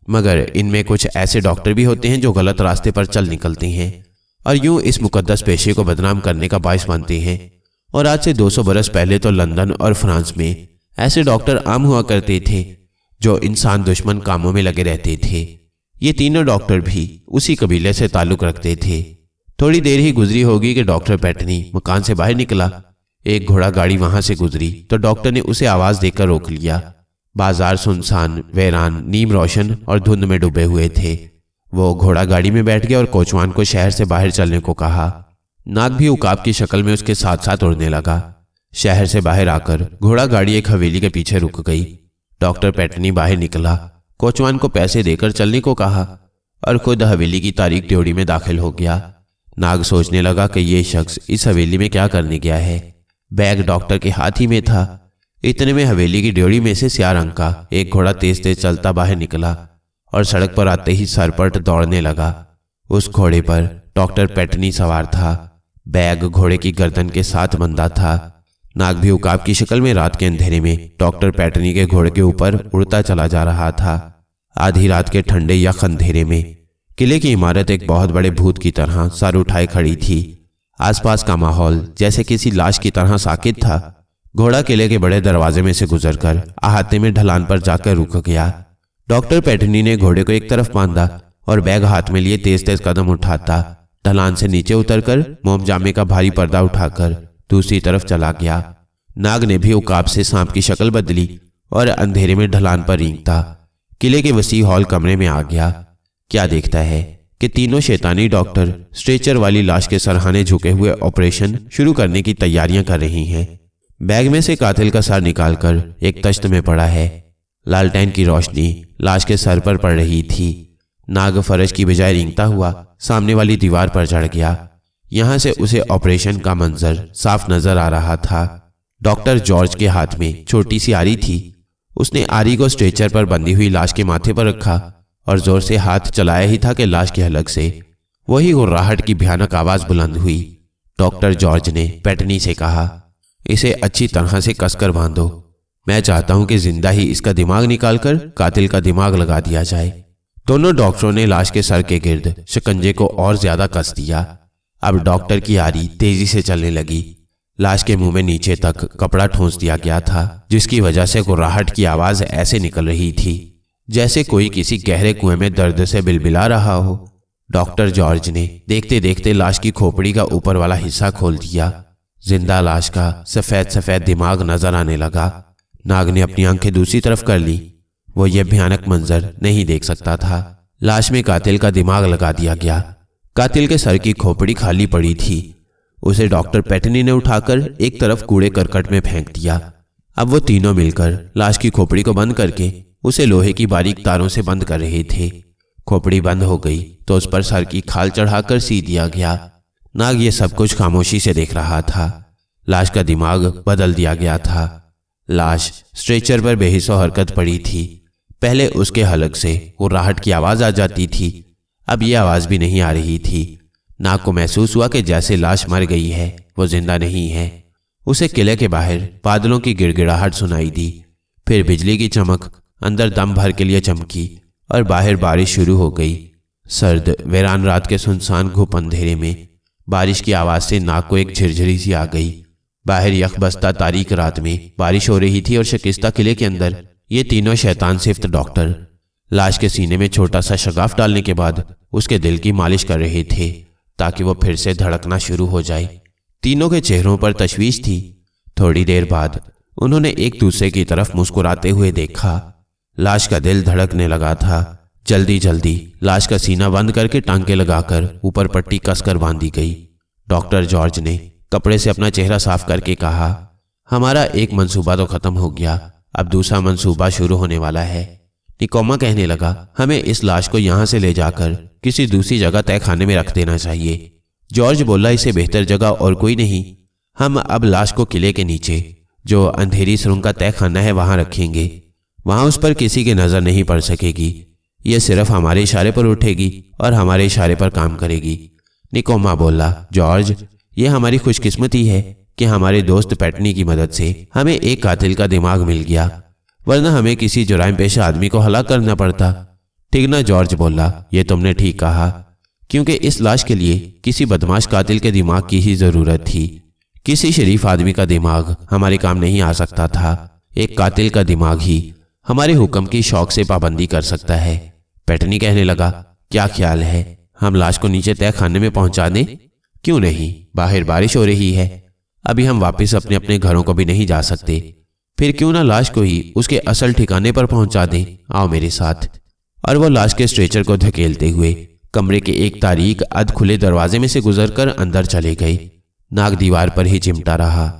मगर इनमें कुछ ऐसे डॉक्टर भी होते हैं जो गलत रास्ते पर चल निकलते हैं और यूं इस मुकद्दस पेशे को बदनाम करने का बायस बनते हैं। और आज से 200 बरस पहले तो लंदन और फ्रांस में ऐसे डॉक्टर आम हुआ करते थे जो इंसान दुश्मन कामों में लगे रहते थे। ये तीनों डॉक्टर भी उसी कबीले से ताल्लुक रखते थे। थोड़ी देर ही गुजरी होगी कि डॉक्टर पैटनी मकान से बाहर निकला। एक घोड़ा गाड़ी वहां से गुजरी तो डॉक्टर ने उसे आवाज देकर रोक लिया। बाजार सुनसान, वीरान, नीम रोशन और धुंध में डूबे हुए थे। वो घोड़ा गाड़ी में बैठ गया और कोचवान को शहर से बाहर चलने को कहा। नाग भी उकाब की शक्ल में उसके साथ साथ उड़ने लगा। शहर से बाहर आकर घोड़ा गाड़ी एक हवेली के पीछे रुक गई। डॉक्टर पैटनी बाहर निकला, कोचवान को पैसे देकर चलने को कहा और खुद हवेली की तारीख ड्योढ़ी में दाखिल हो गया। नाग सोचने लगा कि ये शख्स इस हवेली में क्या करने गया है। बैग डॉक्टर के हाथ ही में था। इतने में हवेली की ड्योढ़ी में से स्याह रंग का एक घोड़ा तेज तेज चलता बाहर निकला और सड़क पर आते ही सरपट दौड़ने लगा। उस घोड़े पर डॉक्टर पैटनी सवार था। बैग घोड़े की गर्दन के साथ बंधा था। नाग भी उकाब की शक्ल में रात के अंधेरे में डॉक्टर पैटनी के घोड़े के ऊपर उड़ता चला जा रहा था। आधी रात के ठंडे या अंधेरे में किले की इमारत एक बहुत बड़े भूत की तरह सर उठाए खड़ी थी। आसपास का माहौल जैसे किसी लाश की तरह साकित था। घोड़ा किले के बड़े दरवाजे में से गुजरकर अहाते में ढलान पर जाकर रुक गया। डॉक्टर पैटनी ने घोड़े को एक तरफ बांधा और बैग हाथ में लिए तेज तेज कदम उठाता ढलान से नीचे उतरकर मोम जामे का भारी पर्दा उठाकर दूसरी तरफ चला गया। नाग ने भी उकाब से सांप की शक्ल बदली और अंधेरे में ढलान पर रेंगता किले के वसी हॉल कमरे में आ गया। क्या देखता है कि तीनों शैतानी डॉक्टर स्ट्रेचर वाली लाश के सरहाने झुके हुए ऑपरेशन शुरू करने की तैयारियां कर रही हैं। बैग में से कातिल का सर निकालकर एक तश्त में पड़ा है। लालटेन की रोशनी लाश के सर पर पड़ रही थी। नाग फर्श की बजाय रेंगता हुआ सामने वाली दीवार पर चढ़ गया। यहां से उसे ऑपरेशन का मंजर साफ नजर आ रहा था। डॉक्टर जॉर्ज के हाथ में छोटी सी आरी थी। उसने आरी को स्ट्रेचर पर बंधी हुई लाश के माथे पर रखा और जोर से हाथ चलाया ही था कि लाश के हलक से वही गुर्राहट की भयानक आवाज बुलंद हुई। डॉक्टर जॉर्ज ने पैटनी से कहा, इसे अच्छी तरह से कसकर बांधो। मैं चाहता हूं कि जिंदा ही इसका दिमाग निकालकर कातिल का दिमाग लगा दिया जाए। दोनों डॉक्टरों ने लाश के सर के गिर्द शिकंजे को और ज्यादा कस दिया। अब डॉक्टर की आरी तेजी से चलने लगी। लाश के मुंह में नीचे तक कपड़ा ठूंस दिया गया था, जिसकी वजह से गुर्राहट की आवाज ऐसे निकल रही थी जैसे कोई किसी गहरे कुएं में दर्द से बिलबिला रहा हो। डॉक्टर जॉर्ज ने देखते देखते लाश की खोपड़ी का ऊपर वाला हिस्सा खोल दिया। जिंदा लाश का सफेद सफेद दिमाग नजर आने लगा। नाग ने अपनी आंखें दूसरी तरफ कर ली। वो ये भयानक मंजर नहीं देख सकता था। लाश में कातिल का दिमाग लगा दिया गया। कातिल के सर की खोपड़ी खाली पड़ी थी। उसे डॉक्टर पैटनी ने उठाकर एक तरफ कूड़े करकट में फेंक दिया। अब वो तीनों मिलकर लाश की खोपड़ी को बंद करके उसे लोहे की बारीक तारों से बंद कर रहे थे। खोपड़ी बंद हो गई तो उस पर सर की खाल चढ़ाकर सी दिया गया। नाग ये सब कुछ खामोशी से देख रहा था। लाश का दिमाग बदल दिया गया था। लाश स्ट्रेचर पर बेहिस्सो हरकत पड़ी थी। पहले उसके हलक से गुर्राहट की आवाज आ जाती थी, अब यह आवाज भी नहीं आ रही थी। नाग को महसूस हुआ कि जैसे लाश मर गई है, वो जिंदा नहीं है। उसे किले के बाहर बादलों की गिड़गिड़ाहट सुनाई दी। फिर बिजली की चमक अंदर दम भर के लिए चमकी और बाहर बारिश शुरू हो गई। सर्द वीरान रात के सुनसान घुप अंधेरे में बारिश की आवाज से नाग को एक झिरझिरी सी आ गई। बाहर यखबस्ता तारीक रात में बारिश हो रही थी और शिकस्ता किले के अंदर ये तीनों शैतान सिफ्त डॉक्टर लाश के सीने में छोटा सा शगाफ डालने के बाद उसके दिल की मालिश कर रहे थे ताकि वो फिर से धड़कना शुरू हो जाए। तीनों के चेहरों पर तशवीश थी। थोड़ी देर बाद उन्होंने एक दूसरे की तरफ मुस्कुराते हुए देखा। लाश का दिल धड़कने लगा था। जल्दी जल्दी लाश का सीना बंद करके टांके लगाकर ऊपर पट्टी कसकर बांधी गई। डॉक्टर जॉर्ज ने कपड़े से अपना चेहरा साफ करके कहा, हमारा एक मंसूबा तो खत्म हो गया, अब दूसरा मंसूबा शुरू होने वाला है। निकोमा कहने लगा, हमें इस लाश को यहां से ले जाकर किसी दूसरी जगह तय खाने में रख देना चाहिए। जॉर्ज बोला, इससे बेहतर जगह और कोई नहीं। हम अब लाश को किले के नीचे जो अंधेरी सुरंग का तय खाना है वहां रखेंगे। वहां उस पर किसी की नजर नहीं पड़ सकेगी। यह सिर्फ हमारे इशारे पर उठेगी और हमारे इशारे पर काम करेगी। निकोमा बोला, जॉर्ज, यह हमारी खुशकिस्मती है कि हमारे दोस्त पैटनी की मदद से हमें एक कातिल का दिमाग मिल गया, वरना हमें किसी जुराइम पेशा आदमी को हलाक करना पड़ता। ठीक ना? जॉर्ज बोला, यह तुमने ठीक कहा, क्योंकि इस लाश के लिए किसी बदमाश कातिल के दिमाग की ही जरूरत थी। किसी शरीफ आदमी का दिमाग हमारे काम नहीं आ सकता था। एक कातिल का दिमाग ही हमारे हुक्म की शौक से पाबंदी कर सकता है। पैटनी कहने लगा, क्या ख्याल है हम लाश को नीचे तय खाने में पहुंचा दें? क्यों नहीं? बाहर बारिश हो रही है, अभी हम वापस अपने अपने घरों को भी नहीं जा सकते। फिर क्यों ना लाश को ही उसके असल ठिकाने पर पहुंचा दें। आओ मेरे साथ। और वो लाश के स्ट्रेचर को धकेलते हुए कमरे के एक तारीक अध खुले दरवाजे में से गुजरकर अंदर चले गए। नाग दीवार पर ही चिमटा रहा।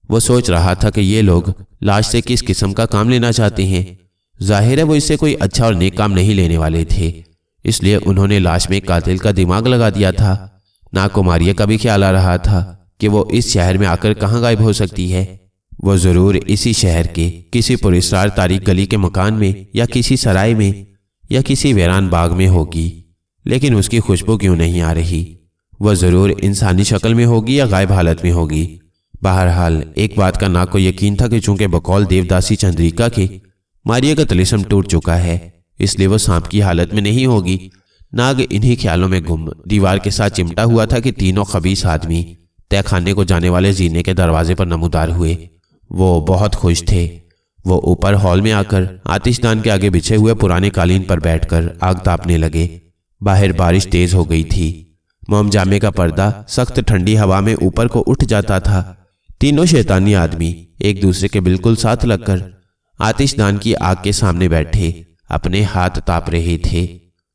वो सोच रहा था कि ये लोग लाश से किस किस्म का काम लेना चाहते हैं। जाहिर है वो इससे कोई अच्छा और नेक काम नहीं लेने वाले थे, इसलिए उन्होंने लाश में कातिल का दिमाग लगा दिया था। नाग को मारिया का भी ख्याल आ रहा था कि वो इस शहर में आकर कहाँ गायब हो सकती है। वो जरूर इसी शहर के किसी पुरस्कार तारीख गली के मकान में या किसी सराय में या किसी वीरान बाग में होगी, लेकिन उसकी खुशबू क्यों नहीं आ रही? वह जरूर इंसानी शक्ल में होगी या गायब हालत में होगी। बहरहाल एक बात का नाग को यकीन था कि चूंकि बकौल देवदासी चंद्रिका के मारिया का तिलिस्म टूट चुका है, इसलिए वो सांप की हालत में नहीं होगी। नाग इन्हीं ख्यालों में गुम दीवार के साथ चिमटा हुआ था कि तीनों खबीस आदमी तय खाने को जाने वाले जीने के दरवाजे पर नमूदार हुए। वो बहुत खुश थे। वो ऊपर हॉल में आकर आतिशदान के आगे बिछे हुए पुराने कालीन पर बैठकर आग तापने लगे। बाहर बारिश तेज हो गई थी। मोमजामे का पर्दा सख्त ठंडी हवा में ऊपर को उठ जाता था। तीनों शैतानी आदमी एक दूसरे के बिल्कुल साथ लगकर आतिशदान की आग के सामने बैठे अपने हाथ ताप रहे थे।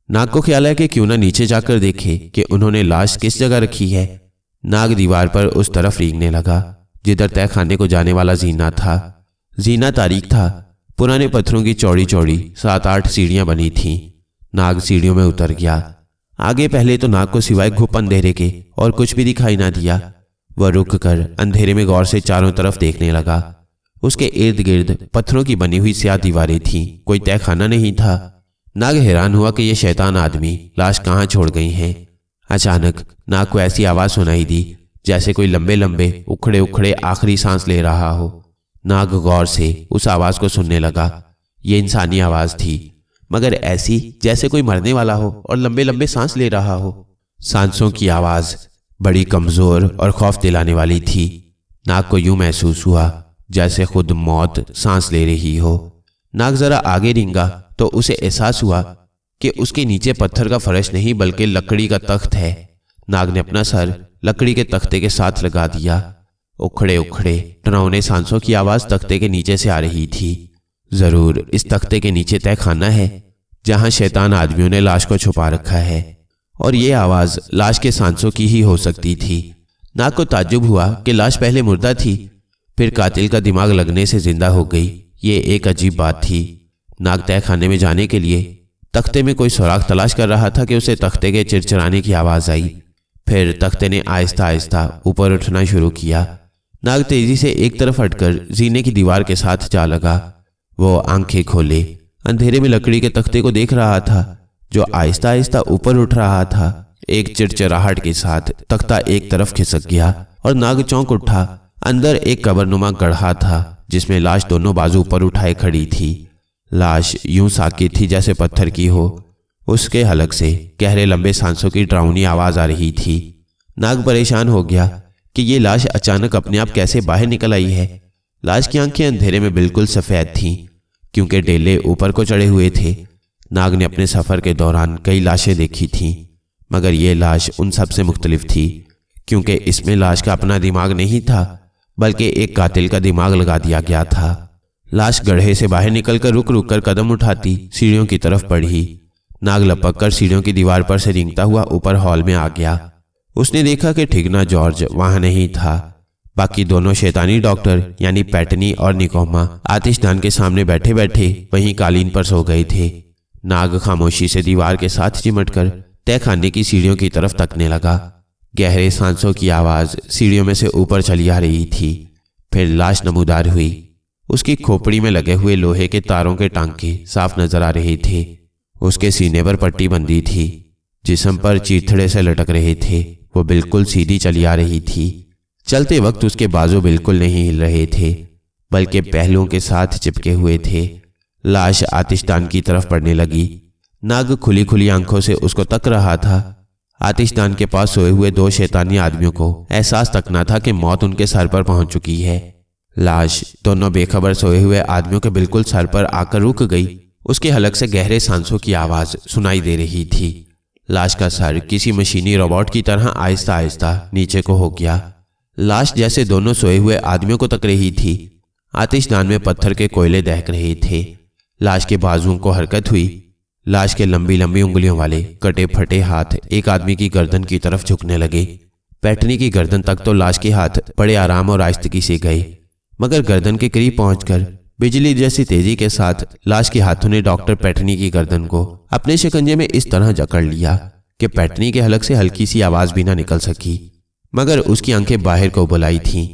नाग को ख्याल है कि क्यों ना नीचे जाकर देखे कि उन्होंने लाश किस जगह रखी है। नाग दीवार पर उस तरफ रेंगने लगा जिधर तय खाने को जाने वाला जीना था। जीना तारीख था। पुराने पत्थरों की चौड़ी चौड़ी 7-8 सीढ़ियां बनी थीं। नाग सीढ़ियों में उतर गया। आगे पहले तो नाग को सिवाय घुप अंधेरे के और कुछ भी दिखाई ना दिया। वह रुक कर अंधेरे में गौर से चारों तरफ देखने लगा। उसके इर्द गिर्द पत्थरों की बनी हुई स्याह दीवारें थीं। कोई तय खाना नहीं था। नाग हैरान हुआ कि ये शैतान आदमी लाश कहाँ छोड़ गई हैं। अचानक नाग को ऐसी आवाज सुनाई दी जैसे कोई लंबे लंबे उखड़े उखड़े आखिरी सांस ले रहा हो। नाग गौर से उस आवाज को सुनने लगा। ये इंसानी आवाज थी, मगर ऐसी जैसे कोई मरने वाला हो और लंबे लंबे सांस ले रहा हो। सांसों की आवाज बड़ी कमजोर और खौफ दिलाने वाली थी। नाग को यूं महसूस हुआ जैसे खुद मौत सांस ले रही हो। नाग जरा आगे रेंगा तो उसे एहसास हुआ कि उसके नीचे पत्थर का फर्श नहीं बल्कि लकड़ी का तख्त है। नाग ने अपना सर लकड़ी के तख्ते के साथ लगा दिया। उखड़े उखड़े डरावने सांसों की आवाज तख्ते के नीचे से आ रही थी। जरूर इस तख्ते के नीचे तहखाना है जहां शैतान आदमियों ने लाश को छुपा रखा है, और ये आवाज लाश के सांसों की ही हो सकती थी। नाग को ताज्जुब हुआ कि लाश पहले मुर्दा थी, फिर कातिल का दिमाग लगने से जिंदा हो गई। ये एक अजीब बात थी। नाग तहखाने में जाने के लिए तख्ते में कोई सुराख तलाश कर रहा था कि उसे तख्ते के चिरचिराने की आवाज आई। फिर तख्ते ने आहिस्ता आहिस्ता ऊपर उठना शुरू किया। नाग तेजी से एक तरफ हटकर जीने की दीवार के साथ जा लगा। वो आंखें खोले अंधेरे में लकड़ी के तख्ते को देख रहा था जो आहिस्ता आहिस्ता ऊपर उठ रहा था। एक चिड़चिड़ाहट के साथ तख्ता एक तरफ खिसक गया और नाग चौंक उठा। अंदर एक कबरनुमा गड्ढा था जिसमें लाश दोनों बाजू ऊपर उठाए खड़ी थी। लाश यूं साकित थी जैसे पत्थर की हो। उसके हलक से गहरे लंबे सांसों की डरावनी आवाज आ रही थी। नाग परेशान हो गया कि ये लाश अचानक अपने आप कैसे बाहर निकल आई है। लाश की आंखें अंधेरे में बिल्कुल सफेद थीं क्योंकि डेले ऊपर को चढ़े हुए थे। नाग ने अपने सफर के दौरान कई लाशें देखी थीं, मगर यह लाश उन सब से मुख्तलिफ थी क्योंकि इसमें लाश का अपना दिमाग नहीं था बल्कि एक कातिल का दिमाग लगा दिया गया था। लाश गड्ढे से बाहर निकलकर रुक रुक कर कदम उठाती सीढ़ियों की तरफ बढ़ी। नाग लपक कर सीढ़ियों की दीवार पर से रेंगता हुआ ऊपर हॉल में आ गया। उसने देखा कि ठिगना जॉर्ज वहां नहीं था। बाकी दोनों शैतानी डॉक्टर यानी पैटनी और निकोमा आतिशदान के सामने बैठे बैठे वहीं कालीन पर सो गए थे। नाग खामोशी से दीवार के साथ चिमटकर तहखाने की सीढ़ियों की तरफ तकने लगा। गहरे सांसों की आवाज सीढ़ियों में से ऊपर चली आ रही थी। फिर लाश नमूदार हुई। उसकी खोपड़ी में लगे हुए लोहे के तारों के टांके साफ नजर आ रहे थे। उसके सीने पर पट्टी बंधी थी। जिस्म पर चीथड़े से लटक रहे थे। वो बिल्कुल सीधी चली आ रही थी। चलते वक्त उसके बाजू बिल्कुल नहीं हिल रहे थे बल्कि पहलुओं के साथ चिपके हुए थे। लाश आतिशदान की तरफ बढ़ने लगी। नाग खुली खुली आंखों से उसको तक रहा था। आतिशदान के पास सोए हुए दो शैतानी आदमियों को एहसास तक न था कि मौत उनके सर पर पहुंच चुकी है। लाश दोनों बेखबर सोए हुए आदमियों के बिल्कुल सर पर आकर रुक गई। उसके हलक से गहरे सांसों की आवाज सुनाई दे रही थी। लाश का सर किसी मशीनी रोबोट की तरह आहिस्ता आहिस्ता नीचे को हो गया। लाश जैसे दोनों सोए हुए आदमियों को तक रही थी। आतिशदान में पत्थर के कोयले दहक रहे थे। लाश के बाजुओं को हरकत हुई। लाश के लंबी लंबी उंगलियों वाले कटे फटे हाथ एक आदमी की गर्दन की तरफ झुकने लगे। पैटनी की गर्दन तक तो लाश के हाथ बड़े आराम और आहिस्तगी से गए, मगर गर्दन के करीब पहुंचकर बिजली जैसी तेजी के साथ लाश के हाथों ने डॉक्टर पैटनी की गर्दन को अपने शिकंजे में इस तरह जकड़ लिया कि पैटनी के हलक से हल्की सी आवाज भी ना निकल सकी, मगर उसकी आंखें बाहर को बुलाई थीं।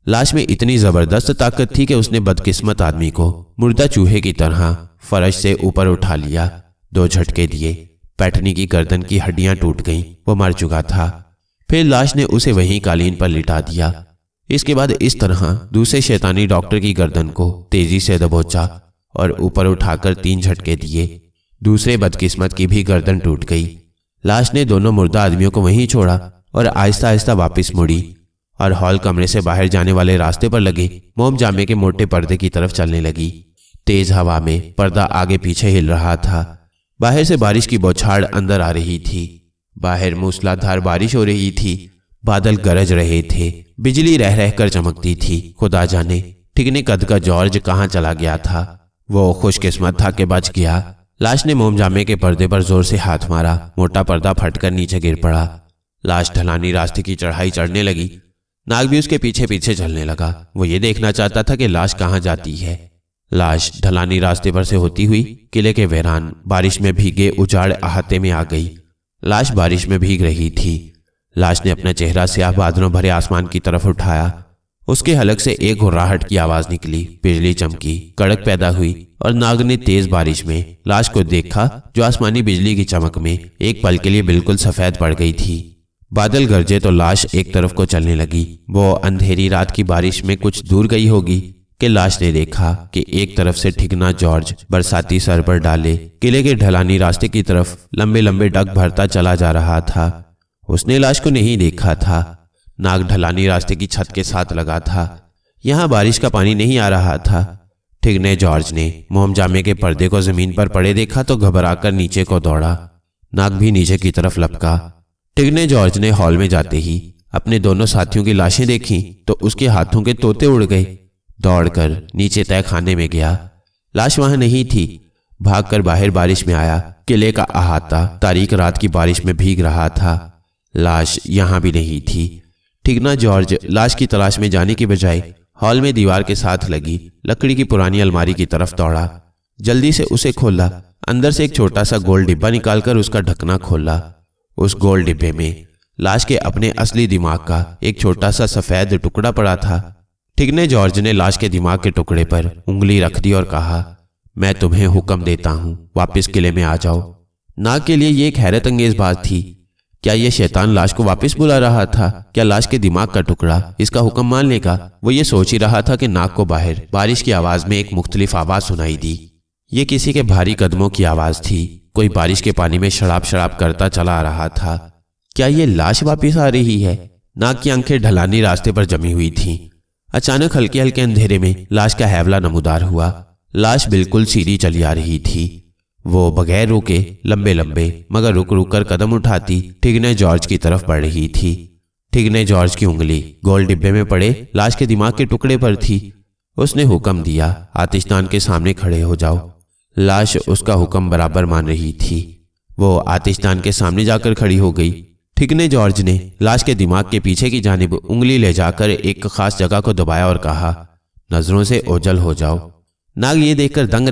लाश में इतनी जबरदस्त ताकत थी कि उसने बदकिस्मत आदमी को मुर्दा चूहे की तरह फर्श से ऊपर उठा लिया। 2 झटके दिए। पैटनी की गर्दन की हड्डियां टूट गईं। वो मर चुका था। फिर लाश ने उसे वहीं कालीन पर लिटा दिया। इसके बाद इस तरह दूसरे शैतानी डॉक्टर की गर्दन को तेजी से दबोचा और ऊपर उठाकर 3 झटके दिए। दूसरे बदकिस्मत की भी गर्दन टूट गई। लाश ने दोनों मुर्दा आदमियों को वहीं छोड़ा और आहिस्ता आहिस्ता वापस मुड़ी और हॉल कमरे से बाहर जाने वाले रास्ते पर लगे मोम जामे के मोटे पर्दे की तरफ चलने लगी। तेज हवा में पर्दा आगे पीछे हिल रहा था। बाहर से बारिश की बौछार अंदर आ रही थी। बाहर मूसलाधार बारिश हो रही थी। बादल गरज रहे थे। बिजली रह रह कर चमकती थी। खुदा जाने ठिगने कद का जॉर्ज कहाँ चला गया था। वो खुशकिस्मत था कि बच गया। लाश ने मोम जामे के पर्दे पर जोर से हाथ मारा। मोटा पर्दा फटकर नीचे गिर पड़ा। लाश ढलानी रास्ते की चढ़ाई चढ़ने लगी। नाग भी उसके पीछे पीछे चलने लगा। वो ये देखना चाहता था कि लाश कहाँ जाती है। लाश ढलानी रास्ते पर से होती हुई किले के वीरान बारिश में भीगे उजाड़ अहाते में आ गई। लाश बारिश में भीग रही थी। लाश ने अपना चेहरा स्याह बादलों भरे आसमान की तरफ उठाया। उसके हलक से एक घुर्राहट की आवाज निकली। बिजली चमकी, कड़क पैदा हुई और नाग ने तेज बारिश में लाश को देखा जो आसमानी बिजली की चमक में एक पल के लिए बिल्कुल सफेद पड़ गई थी। बादल गरजे तो लाश एक तरफ को चलने लगी। वो अंधेरी रात की बारिश में कुछ दूर गई होगी कि लाश ने देखा कि एक तरफ से ठिगना जॉर्ज बरसाती सर पर डाले किले के ढलानी रास्ते की तरफ लंबे लंबे डग भरता चला जा रहा था। उसने लाश को नहीं देखा था। नाग ढलानी रास्ते की छत के साथ लगा था। यहाँ बारिश का पानी नहीं आ रहा था। ठिगने जॉर्ज ने मोम जामे के पर्दे को जमीन पर पड़े देखा तो घबराकर नीचे को दौड़ा। नाग भी नीचे की तरफ लपका। ठिगने जॉर्ज ने हॉल में जाते ही अपने दोनों साथियों की लाशें देखी तो उसके हाथों के तोते उड़ गए। दौड़कर नीचे तय खाने में गया। लाश वहां नहीं थी। भागकर बाहर बारिश में आया। किले का अहाता तारीख रात की बारिश में भीग रहा था। लाश यहां भी नहीं थी। ठिगना जॉर्ज लाश की तलाश में जाने की बजाय हॉल में दीवार के साथ लगी लकड़ी की पुरानी अलमारी की तरफ दौड़ा। जल्दी से उसे खोला। अंदर से एक छोटा सा गोल डिब्बा निकालकर उसका ढकना खोला। उस गोल डिब्बे में लाश के अपने असली दिमाग का एक छोटा सा सफेद टुकड़ा पड़ा था। ठिगने जॉर्ज ने लाश के दिमाग के टुकड़े पर उंगली रख दी और कहा, मैं तुम्हें हुक्म देता हूं, वापस किले में आ जाओ। नाग के लिए यह एक हैरत अंगेज बात थी। क्या यह शैतान लाश को वापस बुला रहा था? क्या लाश के दिमाग का टुकड़ा इसका हुक्म मान लेगा? वो ये सोच ही रहा था कि नाग को बाहर बारिश की आवाज में एक मुख्तलिफ आवाज सुनाई दी। ये किसी के भारी कदमों की आवाज थी। कोई बारिश के पानी में शराब शराब करता चला आ रहा था। क्या ये लाश वापस आ रही है? नाग की आंखें ढलानी रास्ते पर जमी हुई थीं। अचानक हल्के हल्के अंधेरे में लाश का हैवला नमूदार हुआ। लाश बिल्कुल सीधी चली आ रही थी। वो बगैर रुके लंबे लंबे मगर रुक रुक कर कदम उठाती ठिगने जॉर्ज की तरफ बढ़ रही थी। ठिगने जॉर्ज की उंगली गोल डिब्बे में पड़े लाश के दिमाग के टुकड़े पर थी। उसने हुक्म दिया, आतिशदान के सामने खड़े हो जाओ। लाश उसका हुक्म बराबर मान रही थी। वो आतिशदान के सामने जाकर खड़ी हो गई। ठिगने जॉर्ज ने लाश के दिमाग के पीछे की जानिब उंगली ले जाकर एक खास जगह को दबाया और कहा, नजरों से ओझल हो जाओ। नाग ये देखकर दंग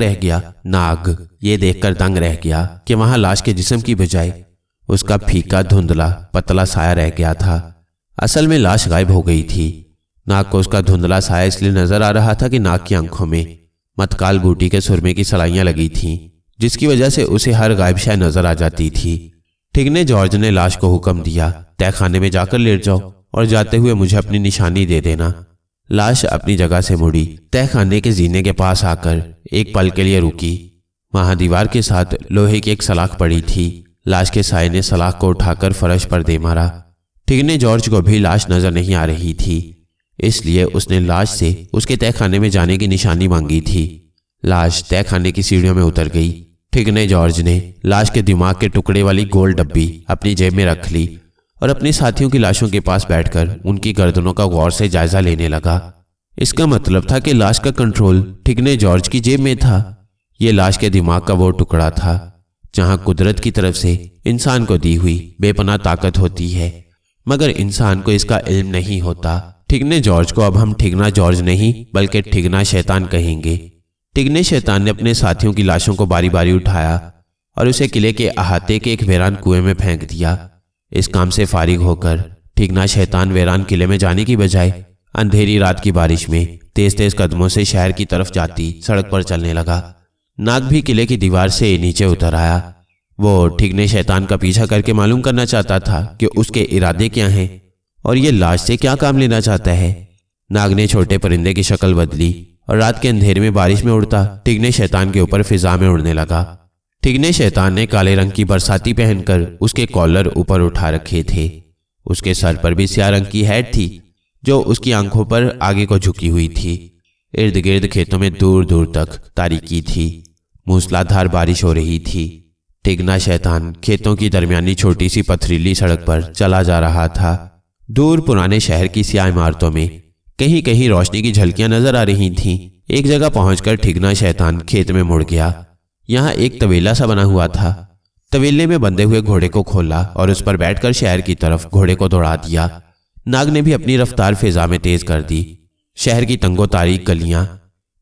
रह गया कि वहां लाश के जिस्म की बजाय उसका फीका धुंधला पतला साया रह गया था। असल में लाश गायब हो गई थी। नाग को उसका धुंधला साया इसलिए नजर आ रहा था कि नाग की आंखों में मतकाल बूटी के सुरमे की सलाइयां लगी थीं, जिसकी वजह से उसे हर गायब शय नजर आ जाती थी। ठिगने जॉर्ज ने लाश को हुक्म दिया, तहखाने में जाकर लेट जाओ और जाते हुए मुझे अपनी निशानी दे देना। लाश अपनी जगह से मुड़ी। तहखाने के जीने के पास आकर एक पल के लिए रुकी। वहां दीवार के साथ लोहे की एक सलाख पड़ी थी। लाश के साये ने सलाख को उठाकर फर्श पर दे मारा। ठिगने जॉर्ज को भी लाश नजर नहीं आ रही थी, इसलिए उसने लाश से उसके तहखाने में जाने की निशानी मांगी थी। लाश तहखाने की सीढ़ियों में उतर गई। ठिगने जॉर्ज ने लाश के दिमाग के टुकड़े वाली गोल डब्बी अपनी जेब में रख ली और अपने साथियों की लाशों के पास बैठकर उनकी गर्दनों का गौर से जायजा लेने लगा। इसका मतलब था कि लाश का कंट्रोल ठिगने जॉर्ज की जेब में था। यह लाश के दिमाग का वो टुकड़ा था जहां कुदरत की तरफ से इंसान को दी हुई बेपनाह ताकत होती है, मगर इंसान को इसका इल्म नहीं होता। ठिगने जॉर्ज को अब हम ठिगना जॉर्ज नहीं बल्कि ठिगना शैतान कहेंगे। ठिगने शैतान ने अपने साथियों की लाशों को बारी बारी उठाया और उसे किले के अहाते के एक वीरान कुएं में फेंक दिया। इस काम से फारिग होकर ठिगना शैतान वीरान किले में जाने की बजाय अंधेरी रात की बारिश में तेज तेज कदमों से शहर की तरफ जाती सड़क पर चलने लगा। नाग भी किले की दीवार से नीचे उतर आया। वो ठिगने शैतान का पीछा करके मालूम करना चाहता था कि उसके इरादे क्या हैं और ये लाश से क्या काम लेना चाहता है। नाग ने छोटे परिंदे की शक्ल बदली और रात के अंधेरे में बारिश में उड़ता ठिगने शैतान के ऊपर फिजा में उड़ने लगा। ठिगने शैतान ने काले रंग की बरसाती पहनकर उसके कॉलर ऊपर उठा रखे थे। उसके सर पर भी स्याह रंग की हैट थी जो उसकी आंखों पर आगे को झुकी हुई थी। इर्द गिर्द खेतों में दूर दूर तक तारीकी थी। मूसलाधार बारिश हो रही थी। ठिगना शैतान खेतों की दरमियानी छोटी सी पथरीली सड़क पर चला जा रहा था। दूर पुराने शहर की स्याह इमारतों में कहीं कहीं रोशनी की झलकियां नजर आ रही थीं। एक जगह पहुंचकर ठिगना शैतान खेत में मुड़ गया। यहाँ एक तवेला सा बना हुआ था। तवेले में बंधे हुए घोड़े को खोला और उस पर बैठकर शहर की तरफ घोड़े को दौड़ा दिया। नाग ने भी अपनी रफ्तार फिजा में तेज कर दी। शहर की तंगो तारीक गलियां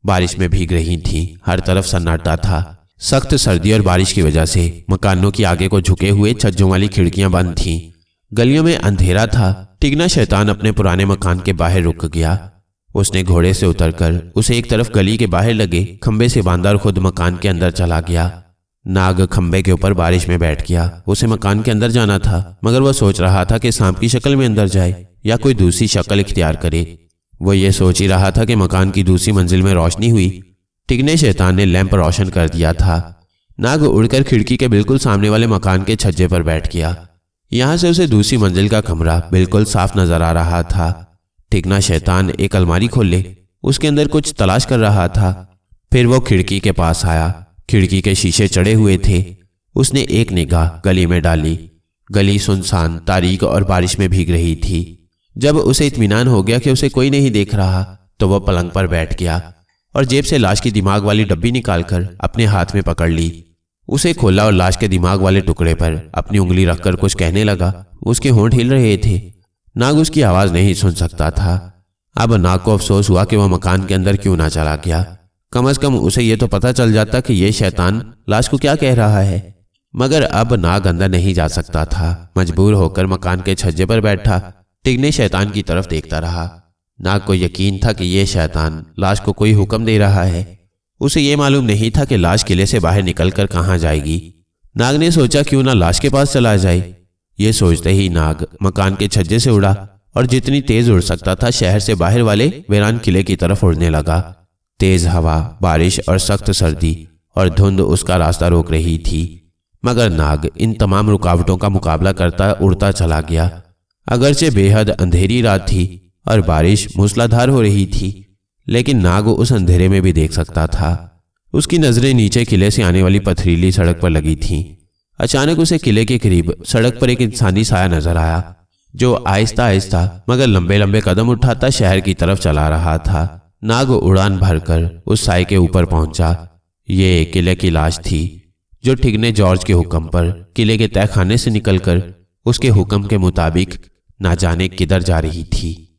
बारिश में भीग रही थीं। हर तरफ सन्नाटा था। सख्त सर्दी और बारिश की वजह से मकानों की आगे को झुके हुए छज्जों वाली खिड़कियां बंद थीं। गलियों में अंधेरा था। ठिगना शैतान अपने पुराने मकान के बाहर रुक गया। उसने घोड़े से उतरकर उसे एक तरफ गली के बाहर लगे खंबे से बांधा और खुद मकान के अंदर चला गया। नाग खंबे के ऊपर बारिश में बैठ गया। उसे मकान के अंदर जाना था, मगर वह सोच रहा था कि सांप की शक्ल में अंदर जाए या कोई दूसरी शक्ल इख्तियार करे। वो ये सोच ही रहा था कि मकान की दूसरी मंजिल में रोशनी हुई। ठिगने शैतान ने लैंप रोशन कर दिया था। नाग उड़कर खिड़की के बिल्कुल सामने वाले मकान के छज्जे पर बैठ गया। यहां से उसे दूसरी मंजिल का कमरा बिल्कुल साफ नजर आ रहा था। टिकना शैतान एक अलमारी खोले उसके अंदर कुछ तलाश कर रहा था। फिर वो खिड़की के पास आया। खिड़की के शीशे चढ़े हुए थे। उसने एक निगाह गली में डाली। गली सुनसान, तारीक और बारिश में भीग रही थी। जब उसे इत्मीनान हो गया कि उसे कोई नहीं देख रहा तो वह पलंग पर बैठ गया और जेब से लाश की दिमाग वाली डब्बी निकालकर अपने हाथ में पकड़ ली। उसे खोला और लाश के दिमाग वाले टुकड़े पर अपनी उंगली रखकर कुछ कहने लगा। उसके होंठ हिल रहे थे। नाग उसकी आवाज नहीं सुन सकता था। अब नाग को अफसोस हुआ कि वह मकान के अंदर क्यों ना चला गया। कम से कम उसे यह तो पता चल जाता कि यह शैतान लाश को क्या कह रहा है। मगर अब नाग अंदर नहीं जा सकता था। मजबूर होकर मकान के छज्जे पर बैठा टिकने शैतान की तरफ देखता रहा। नाग को यकीन था कि यह शैतान लाश को कोई हुक्म दे रहा है। उसे यह मालूम नहीं था कि लाश किले से बाहर निकलकर कहां जाएगी। नाग ने सोचा क्यों ना लाश के पास चला जाए। यह सोचते ही नाग मकान के छज्जे से उड़ा और जितनी तेज उड़ सकता था शहर से बाहर वाले वीरान किले की तरफ उड़ने लगा। तेज हवा, बारिश और सख्त सर्दी और धुंध उसका रास्ता रोक रही थी। मगर नाग इन तमाम रुकावटों का मुकाबला करता उड़ता चला गया। अगरचे बेहद अंधेरी रात थी और बारिश मूसलाधार हो रही थी, लेकिन नाग उस अंधेरे में भी देख सकता था। उसकी नजरें नीचे किले से आने वाली पथरीली सड़क पर लगी थीं। अचानक उसे किले के करीब सड़क पर एक इंसानी साया नजर आया जो आहिस्ता आहिस्ता मगर लंबे लंबे कदम उठाता शहर की तरफ चला रहा था। नाग उड़ान भरकर उस साए के ऊपर पहुंचा। ये किले की लाश थी जो ठिगने जॉर्ज के हुक्म पर किले के तहखाने से निकलकर उसके हुक्म के मुताबिक ना जाने किधर जा रही थी।